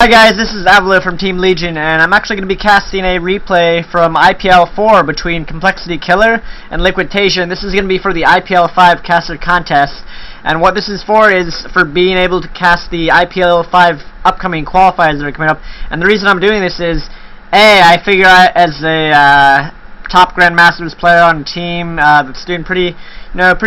Hi guys, this is Avilo from Team Legion, and I'm actually going to be casting a replay from IPL 4 between ComplexityKiller and LiquidTaeja, and this is going to be for the IPL 5 caster contest. And what this is for being able to cast the IPL 5 upcoming qualifiers that are coming up. And the reason I'm doing this is, I figure as a top Grandmasters player on a team that's doing pretty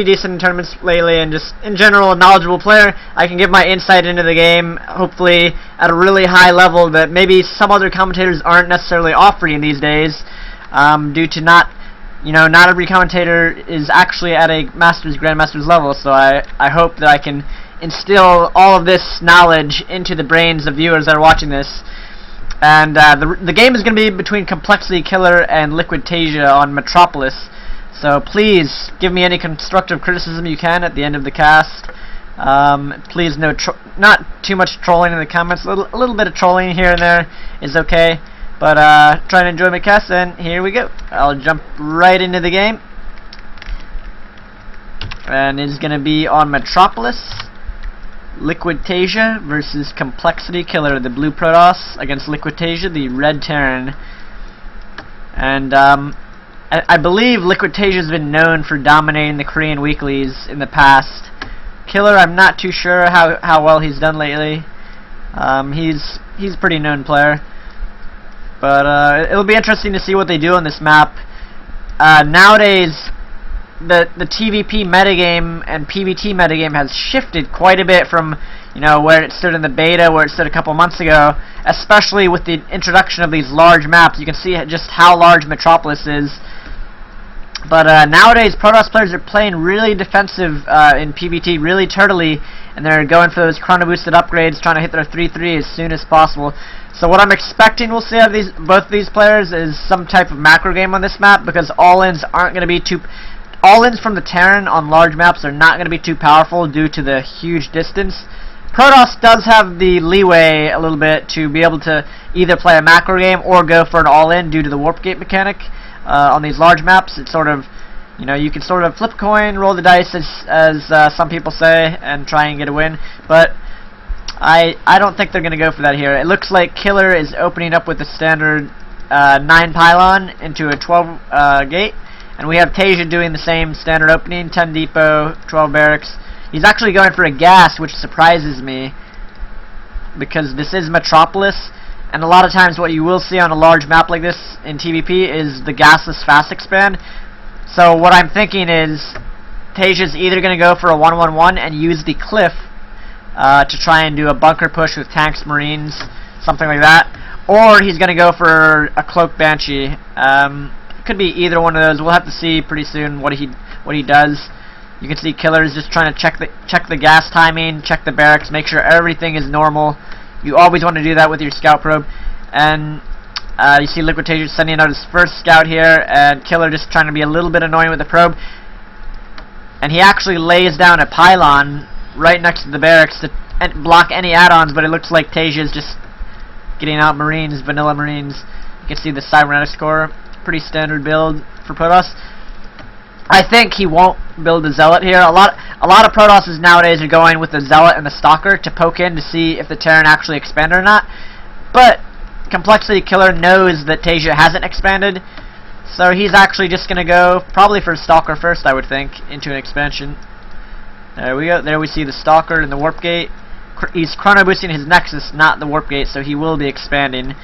decent in tournaments lately, and just in general a knowledgeable player, I can give my insight into the game, hopefully at a really high level that maybe some other commentators aren't necessarily offering these days, due to not every commentator is actually at a Grandmasters level. So I hope that I can instill all of this knowledge into the brains of viewers that are watching this. And the game is going to be between ComplexityKiller and LiquidTaeja on Metropolis. So please give me any constructive criticism you can at the end of the cast. Please not too much trolling in the comments. A little bit of trolling here and there is okay. But try and enjoy my cast, and here we go. I'll jump right into the game. And it's going to be on Metropolis. LiquidTaeja versus ComplexityKiller, the blue Protoss, against LiquidTaeja, the red Terran. And I believe LiquidTaeja has been known for dominating the Korean weeklies in the past. Killer, I'm not too sure how well he's done lately. He's a pretty known player. But it'll be interesting to see what they do on this map. Nowadays, the TVP metagame and PvT metagame has shifted quite a bit from where it stood in the beta, where it stood a couple months ago, especially with the introduction of these large maps. You can see just how large Metropolis is. But nowadays, Protoss players are playing really defensive in PvT, really turtly, and they're going for those chrono boosted upgrades, trying to hit their 3-3 as soon as possible. So what I'm expecting we'll see out of both these players is some type of macro game on this map, because all-ins aren't going to be too... All-ins from the Terran on large maps are not going to be too powerful due to the huge distance. Protoss does have the leeway a little bit to be able to either play a macro game or go for an all-in due to the warp gate mechanic. On these large maps, it's sort of, you can sort of flip a coin, roll the dice, as some people say, and try and get a win. But I don't think they're going to go for that here. It looks like Killer is opening up with a standard 9 pylon into a 12 gate. And we have Taeja doing the same standard opening, 10 depot, 12 barracks. He's actually going for a gas, which surprises me, because this is Metropolis, and a lot of times what you will see on a large map like this in TVP is the gasless fast expand. So what I'm thinking is Taeja's either going to go for a 1-1-1 and use the cliff to try and do a bunker push with tanks, marines, something like that, or he's going to go for a cloak banshee. Could be either one of those. We'll have to see pretty soon what he does. You can see Killer is just trying to check the gas timing, check the barracks, make sure everything is normal. You always want to do that with your scout probe. And you see LiquidTaeja sending out his first scout here, and Killer just trying to be a little bit annoying with the probe. And he actually lays down a pylon right next to the barracks to block any add-ons, but it looks like Taeja is just getting out marines, vanilla marines. You can see the cybernetic score. Pretty standard build for Protoss. I think he won't build a Zealot here. A lot of Protosses nowadays are going with the Zealot and the Stalker to poke in to see if the Terran actually expanded or not. But ComplexityKiller knows that Taeja hasn't expanded, so he's actually just going to go probably for Stalker first, I would think, into an expansion. There we go. There we see the Stalker and the Warp Gate. He's chrono boosting his Nexus, not the Warp Gate, so he will be expanding.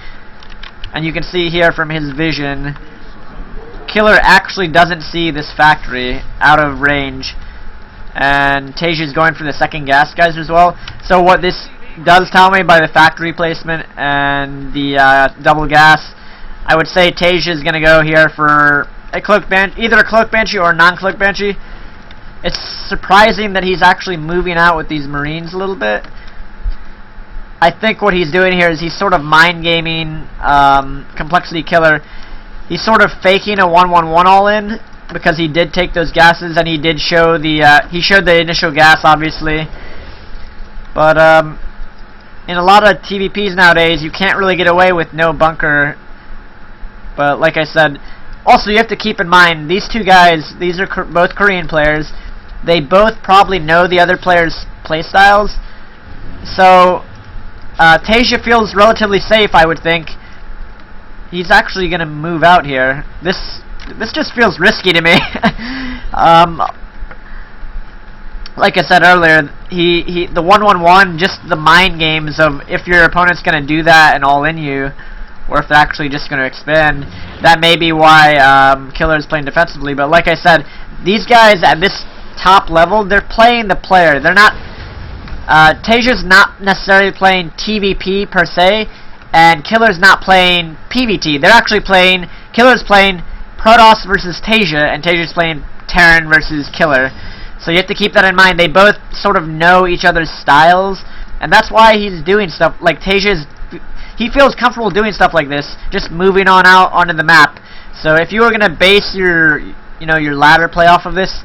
And you can see here from his vision, Killer actually doesn't see this factory out of range, and Taeja's going for the second gas geyser as well. So what this does tell me by the factory placement and the double gas, I would say Taeja's going to go here for a cloak banshee, either a cloak banshee or a non-cloak banshee. It's surprising that he's actually moving out with these marines a little bit. I think what he's doing here is he's sort of mind gaming ComplexityKiller. He's sort of faking a 1-1-1 all-in, because he did take those gases, and he did show he showed the initial gas, obviously. But in a lot of TVPs nowadays, you can't really get away with no bunker. But like I said, also you have to keep in mind, these two guys, these are both Korean players. They both probably know the other players' playstyles. So Taeja feels relatively safe, I would think. He's actually gonna move out here. This just feels risky to me. Like I said earlier, the 1-1-1, just the mind games of if your opponent's gonna do that and all in you, or if they're actually just gonna expand. That may be why Killer is playing defensively. But like I said, these guys at this top level, they're playing the player. They're not. Taeja's not necessarily playing TVP per se, and Killer's not playing PVT. They're actually playing. Killer's playing Protoss versus Taeja, and Taeja's playing Terran versus Killer. So you have to keep that in mind. They both sort of know each other's styles, and that's why he's doing stuff like Taeja's. He feels comfortable doing stuff like this, just moving on out onto the map. So if you were gonna base your, your ladder play off of this,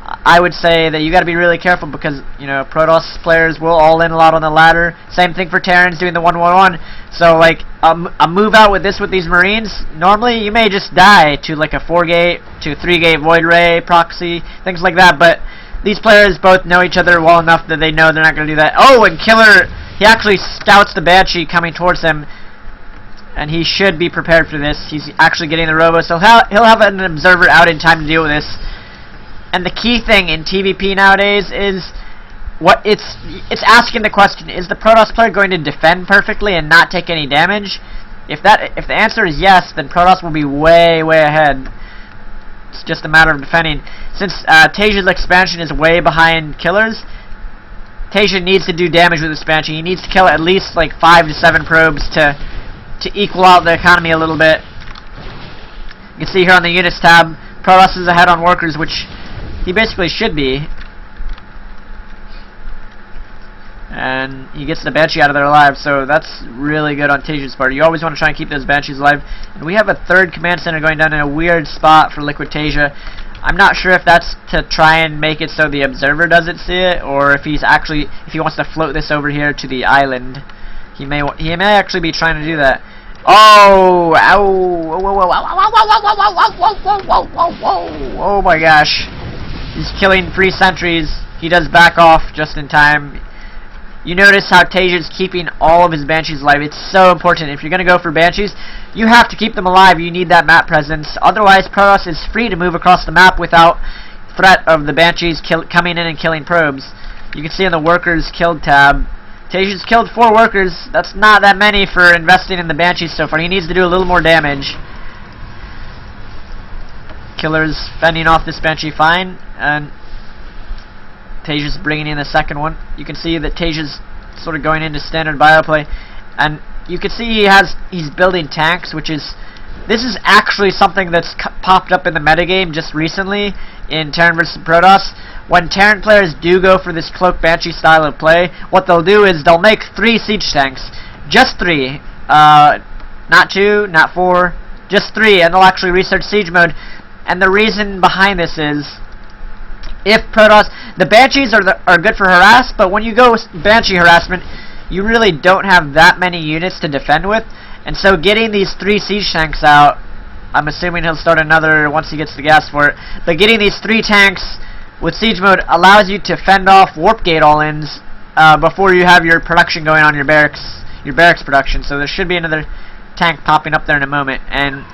I would say that you got to be really careful because Protoss players will all in a lot on the ladder. Same thing for Terrans doing the 1-1-1. So like a move out with these Marines, normally you may just die to like a 4-gate to 3-gate Void Ray proxy, things like that. But these players both know each other well enough that they know they're not going to do that. Oh, and Killer, he actually scouts the Banshee coming towards him, and he should be prepared for this. He's actually getting the robo, so he'll have an observer out in time to deal with this. And the key thing in TVP nowadays is it's asking the question: is the Protoss player going to defend perfectly and not take any damage? If the answer is yes, then Protoss will be way ahead. It's just a matter of defending. Since Taeja's expansion is way behind Killer's, Taeja needs to do damage with expansion. He needs to kill at least like 5 to 7 probes to equal out the economy a little bit. You can see here on the units tab, Protoss is ahead on workers, which he basically should be. And he gets the Banshee out of there alive, so that's really good on Taeja's part. You always want to try and keep those Banshees alive. And we have a third command center going down in a weird spot for LiquidTaeja. I'm not sure if that's to try and make it so the observer doesn't see it, or if he wants to float this over here to the island. He may actually be trying to do that. Oh! Ow! Oh my gosh! He's killing 3 sentries. He does back off just in time. You notice how Taeja's keeping all of his Banshees alive. It's so important. If you're going to go for Banshees, you have to keep them alive. You need that map presence. Otherwise, Protoss is free to move across the map without threat of the Banshees coming in and killing probes. You can see in the workers killed tab, Taeja's killed 4 workers. That's not that many for investing in the Banshees so far. He needs to do a little more damage. Killer's fending off this Banshee fine, and Taeja's bringing in the second one. You can see that Taeja's sort of going into standard bioplay, and you can see he's building tanks, this is actually something that's popped up in the metagame just recently in Terran vs Protoss. When Terran players do go for this Cloak Banshee style of play, what they'll do is they'll make 3 siege tanks, just 3, not 2, not 4, just 3, and they'll actually research siege mode. And the reason behind this is, if Protoss, the Banshees are good for harass, but when you go Banshee harassment, you really don't have that many units to defend with, and so getting these 3 siege tanks out, I'm assuming he'll start another once he gets the gas for it, but getting these 3 tanks with siege mode allows you to fend off warp gate all-ins before you have your production going on your barracks production. So there should be another tank popping up there in a moment, and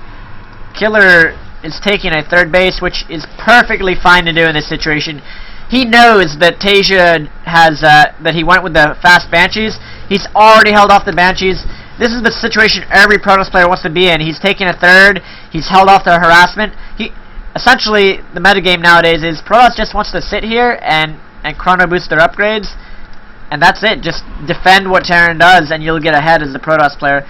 Killer is taking a 3rd base, which is perfectly fine to do in this situation. He knows that Taeja has that he went with the fast Banshees. He's already held off the Banshees. This is the situation every Protoss player wants to be in. He's taking a 3rd. He's held off the harassment. Essentially, the metagame nowadays is Protoss just wants to sit here and chrono boost their upgrades, and that's it. Just defend what Terran does, and you'll get ahead as the Protoss player.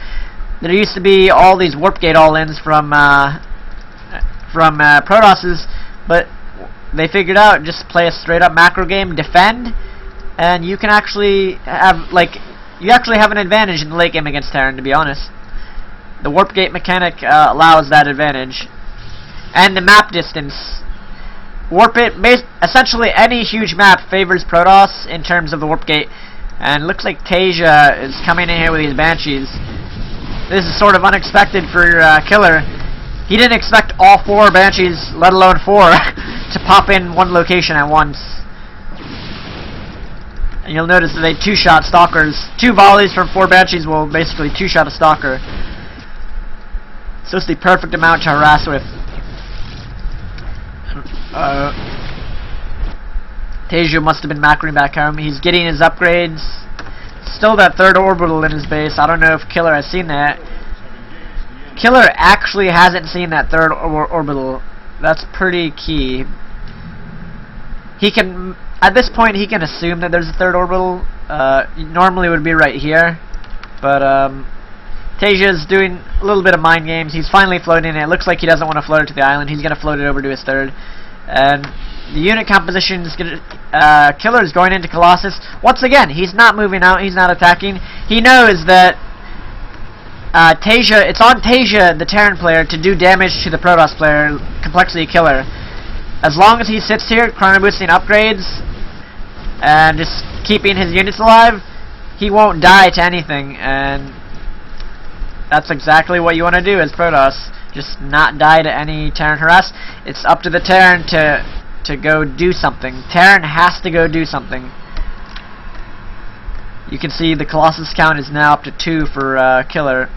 There used to be all these warp gate all-ins from Protosses, but they figured out just play a straight up macro game, defend, and you can actually have an advantage in the late game against Terran, to be honest. The warp gate mechanic allows that advantage. And the map distance. Essentially any huge map favors Protoss in terms of the warp gate. And looks like Taeja is coming in here with these Banshees. This is sort of unexpected for Killer. He didn't expect all 4 Banshees, let alone 4, to pop in one location at once. And you'll notice that they two-shot Stalkers. 2 volleys from 4 Banshees will basically two-shot a Stalker. So it's the perfect amount to harass with. Taeja must have been macroing back home. He's getting his upgrades. Still that 3rd orbital in his base. I don't know if Killer has seen that. Killer actually hasn't seen that 3rd orbital. That's pretty key. He can, at this point, he can assume that there's a 3rd orbital. Normally it would be right here, but Taeja's doing a little bit of mind games. He's finally floating it. It looks like he doesn't want to float it to the island. He's going to float it over to his 3rd. And the unit composition is going to... Killer is going into Colossus. Once again, he's not moving out. He's not attacking. He knows that Taeja... It's on Taeja, the Terran player, to do damage to the Protoss player, ComplexityKiller. As long as he sits here, chrono boosting upgrades, and just keeping his units alive, he won't die to anything, and that's exactly what you want to do as Protoss. Just not die to any Terran harass. It's up to the Terran to go do something. Terran has to go do something. You can see the Colossus count is now up to 2 for Killer.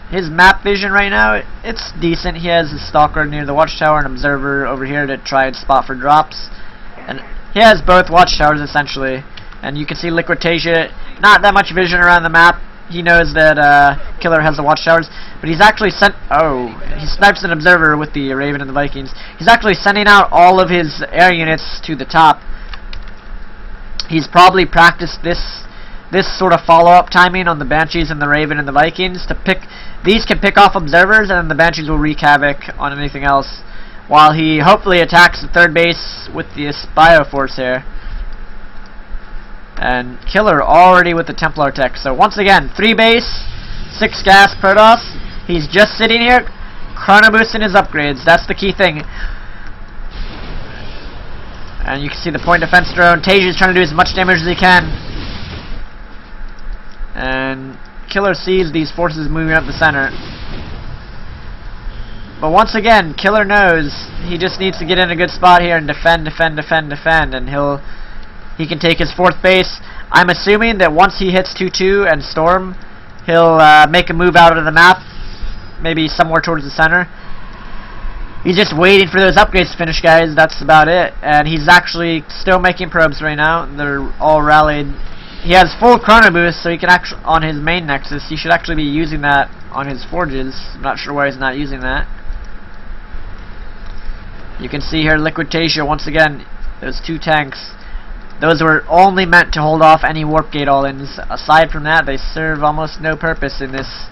His map vision right now, it's decent. He has a Stalker near the Watchtower and Observer over here to try and spot for drops. And he has both Watchtowers essentially. And you can see LiquidTaeja, not that much vision around the map. He knows that Killer has the Watchtowers, but he's actually sent... Oh, he snipes an Observer with the Raven and the Vikings. He's actually sending out all of his air units to the top. He's probably practiced this sort of follow-up timing on the Banshees and the Raven and the Vikings to pick... These can pick off Observers, and then the Banshees will wreak havoc on anything else, while he hopefully attacks the 3rd base with this Bioforce here. And Killer already with the Templar tech. So once again, 3 base, 6 gas Protoss. He's just sitting here, chrono boosting his upgrades. That's the key thing. And you can see the point defense drone. Taeja's trying to do as much damage as he can. And Killer sees these forces moving up the center. But once again, Killer knows he just needs to get in a good spot here and defend, and he can take his 4th base. I'm assuming that once he hits 2-2 and Storm, he'll make a move out of the map, maybe somewhere towards the center. He's just waiting for those upgrades to finish, guys. That's about it. And he's actually still making probes right now. They're all rallied. He has full chrono boost, so he can actually, on his main nexus, he should actually be using that on his forges. I'm not sure why he's not using that. You can see here LiquidTaeja once again. Those 2 tanks. Those were only meant to hold off any warp gate all-ins. Aside from that, they serve almost no purpose in this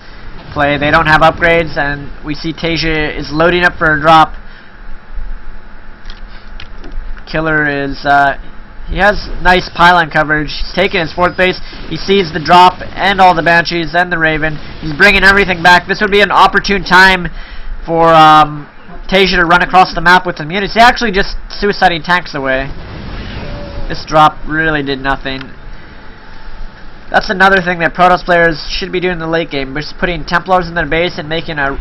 play. They don't have upgrades, and we see Taeja is loading up for a drop. Killer is, he has nice pylon coverage. He's taking his 4th base. He sees the drop and all the Banshees and the Raven. He's bringing everything back. This would be an opportune time for Taeja to run across the map with some units. He actually just suiciding tanks away. This drop really did nothing. That's another thing that Protoss players should be doing in the late game. Just putting Templars in their base and making a,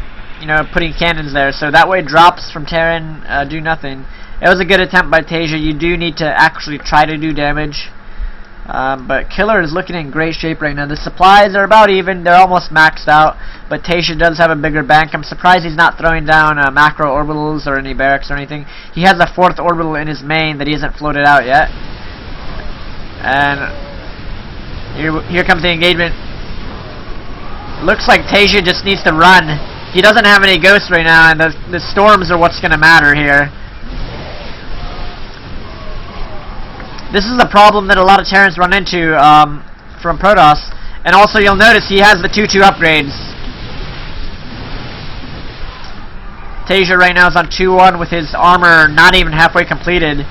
putting cannons there. So that way drops from Terran do nothing. It was a good attempt by Taeja. You do need to actually try to do damage. But Killer is looking in great shape right now. The supplies are about even. They're almost maxed out. But Taeja does have a bigger bank. I'm surprised he's not throwing down macro orbitals or any barracks or anything. He has a 4th orbital in his main that he hasn't floated out yet. And here comes the engagement. Looks like Taeja just needs to run. He doesn't have any ghosts right now, and the storms are what's going to matter here. This is a problem that a lot of Terrans run into from Protoss. And also you'll notice he has the 2-2 upgrades. Taeja right now is on 2-1 with his armor not even halfway completed.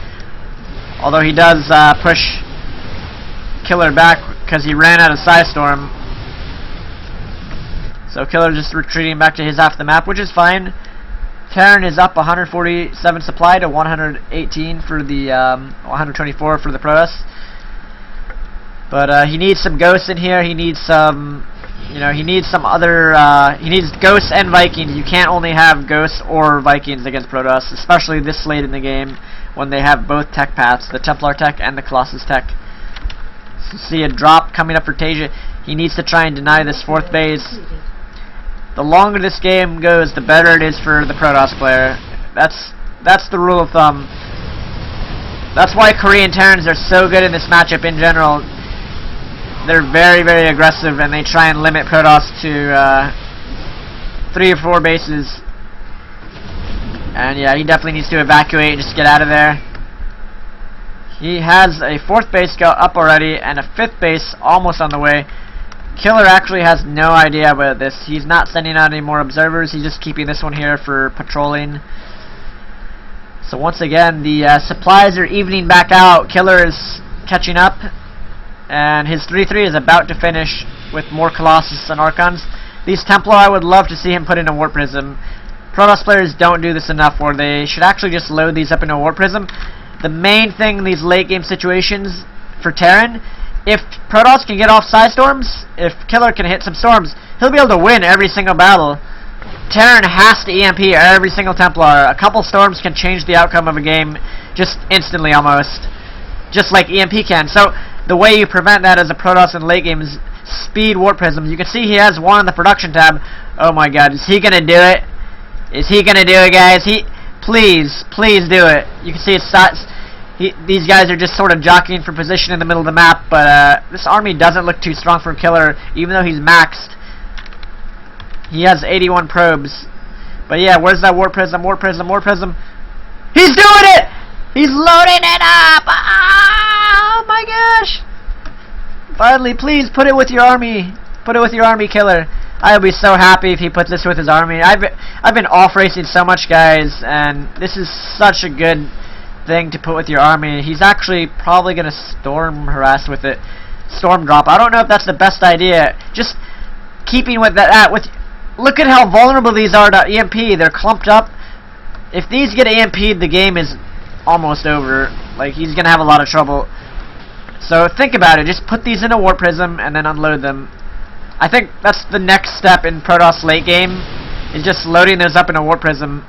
Although he does push Killer back because he ran out of Psystorm. So Killer just retreating back to his half of the map, which is fine. Terran is up 147 supply to 118 for the 124 for the Protoss. But he needs some ghosts in here. He needs some, he needs some other. He needs ghosts and Vikings. You can't only have ghosts or Vikings against Protoss, especially this late in the game when they have both tech paths, the Templar tech and the Colossus tech. See a drop coming up for Taeja. He needs to try and deny this 4th base. The longer this game goes, the better it is for the Protoss player. That's the rule of thumb. That's why Korean Terrans are so good in this matchup in general. They're very, very aggressive, and they try and limit Protoss to 3 or 4 bases. And yeah, he definitely needs to evacuate and just get out of there. He has a 4th base go up already, and a 5th base almost on the way. Killer actually has no idea about this. He's not sending out any more observers. He's just keeping this one here for patrolling. So once again, the supplies are evening back out. Killer is catching up, and his 3-3 is about to finish with more Colossus and Archons. These Templar, I would love to see him put in a Warp Prism. Protoss players don't do this enough, where they should actually just load these up into a Warp Prism. The main thing in these late game situations for Terran, if Protoss can get off side storms, if Killer can hit some storms, he'll be able to win every single battle. Terran has to EMP every single Templar. A couple storms can change the outcome of a game just instantly almost. Just like EMP can. So the way you prevent that as a Protoss in late game is speed Warp Prisms. You can see he has one on the production tab. Oh my god, is he gonna do it? Is he gonna do it, guys? Please do it. You can see it's these guys are just sort of jockeying for position in the middle of the map, but this army doesn't look too strong for Killer, even though he's maxed. He has 81 probes. But yeah, where's that Warp Prism? Warp Prism, Warp Prism. He's doing it! He's loading it up! Oh my gosh! Finally, please put it with your army. Put it with your army, Killer. I would be so happy if he puts this with his army. I've been off racing so much, guys, and this is such a good thing to put with your army. He's actually probably gonna storm harass with it. Storm drop. I don't know if that's the best idea. Just keeping with that with look at how vulnerable these are to EMP. They're clumped up. If these get EMP'd, the game is almost over. Like, he's gonna have a lot of trouble. So think about it. Just put these in a Warp Prism and then unload them. I think that's the next step in Protoss late game, is just loading those up in a Warp Prism.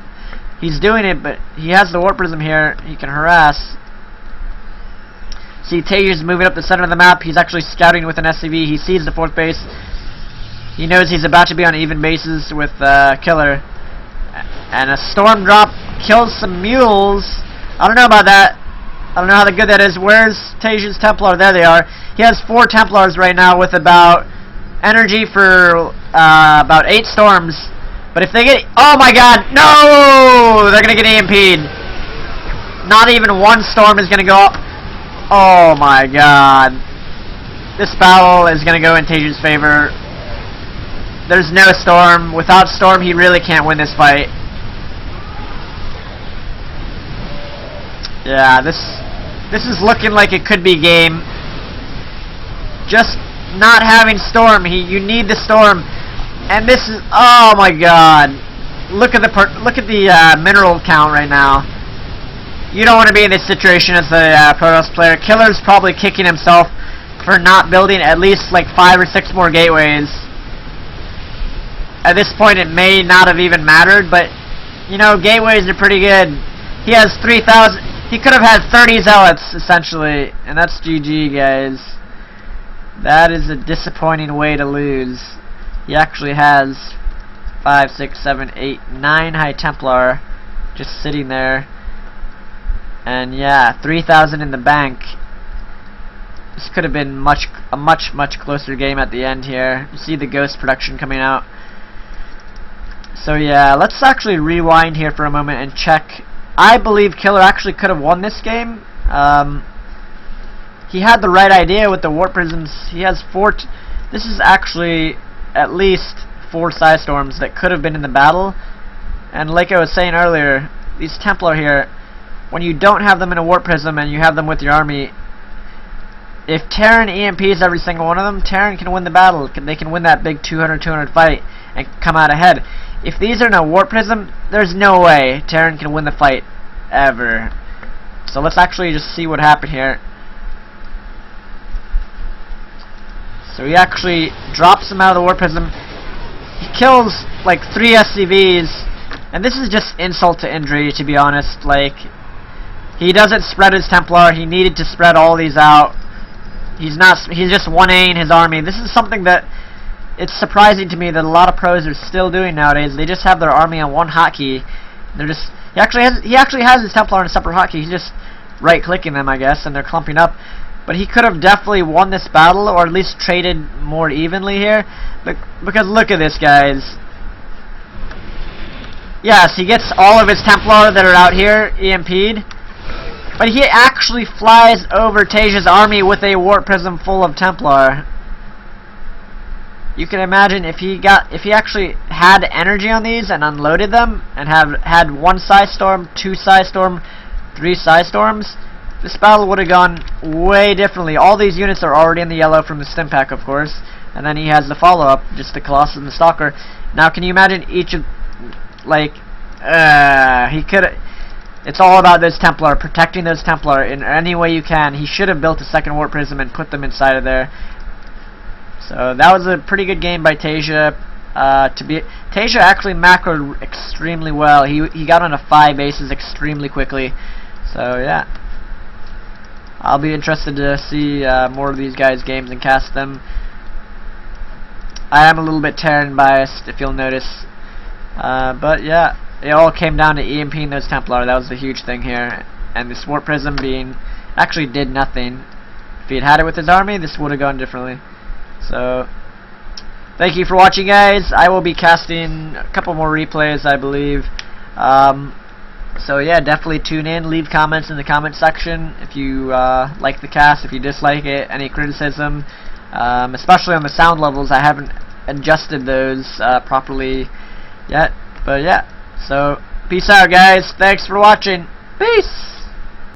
He's doing it, but he has the Warp Prism here. He can harass. See, Taeja's moving up the center of the map. He's actually scouting with an SCV. He sees the 4th base. He knows he's about to be on even bases with Killer. And a Storm Drop kills some mules. I don't know about that. I don't know how good that is. Where's Taeja's Templar? There they are. He has 4 Templars right now with about energy for about 8 storms. But if they get... Oh my god! No! They're going to get EMP'd. Not even one storm is going to go up. Oh my god. This battle is going to go in Taeja's favor. There's no storm. Without storm, he really can't win this fight. Yeah, this is looking like it could be game. Just not having storm. You need the storm. And this is... Oh my god. Look at the mineral count right now. You don't want to be in this situation as a Protoss player. Killer's probably kicking himself for not building at least like 5 or 6 more gateways. At this point, it may not have even mattered, but you know, gateways are pretty good. He has 3,000. He could have had 30 zealots essentially, and that's GG, guys. That is a disappointing way to lose. He actually has 5, 6, 7, 8, 9 High Templar just sitting there. And yeah, 3,000 in the bank. This could have been a much closer game at the end here. You see the ghost production coming out. So yeah, let's actually rewind here for a moment and check. I believe Killer actually could have won this game. He had the right idea with the Warp Prisms. He has 4... This is actually at least 4 Psy Storms that could have been in the battle. And like I was saying earlier, these Templar here, when you don't have them in a Warp Prism and you have them with your army, if Terran EMPs every single one of them, Terran can win the battle. They can win that big 200-200 fight and come out ahead. If these are in a Warp Prism, there's no way Terran can win the fight ever. So let's actually just see what happened here. So he actually drops him out of the Warp Prism. He kills like 3 SCVs, and this is just insult to injury, to be honest. Like, he doesn't spread his Templar. He needed to spread all these out. He's just 1Aing his army. This is something that it's surprising to me that a lot of pros are still doing nowadays. They just have their army on one hotkey. They're just he actually has his Templar on a separate hotkey. He's just right-clicking them, I guess, and they're clumping up. But he could have definitely won this battle, or at least traded more evenly here. Because look at this, guys. Yes, he gets all of his Templar that are out here EMP'd. But he actually flies over Taeja's army with a Warp Prism full of Templar. You can imagine if he actually had energy on these and unloaded them, and had 1 Psy Storm, 2 Psy Storm, 3 Psy Storms, this battle would have gone way differently. All these units are already in the yellow from the stim pack, of course, and then he has the follow-up, just the Colossus and the Stalker. Now, can you imagine each of, like, he could. It's all about those Templar, protecting those Templar in any way you can. He should have built a second Warp Prism and put them inside of there. So that was a pretty good game by Taeja. Taeja actually macroed extremely well. He got onto 5 bases extremely quickly. So yeah. I'll be interested to see more of these guys' games and cast them. I am a little bit Terran biased, if you'll notice. But yeah, it all came down to EMPing those Templar. That was the huge thing here. And this Warp Prism actually did nothing. If he had it with his army, this would have gone differently. So, thank you for watching, guys. I will be casting a couple more replays, I believe. So yeah, definitely tune in. Leave comments in the comment section if you like the cast, if you dislike it, any criticism, especially on the sound levels. I haven't adjusted those properly yet, but yeah. So peace out, guys. Thanks for watching. Peace.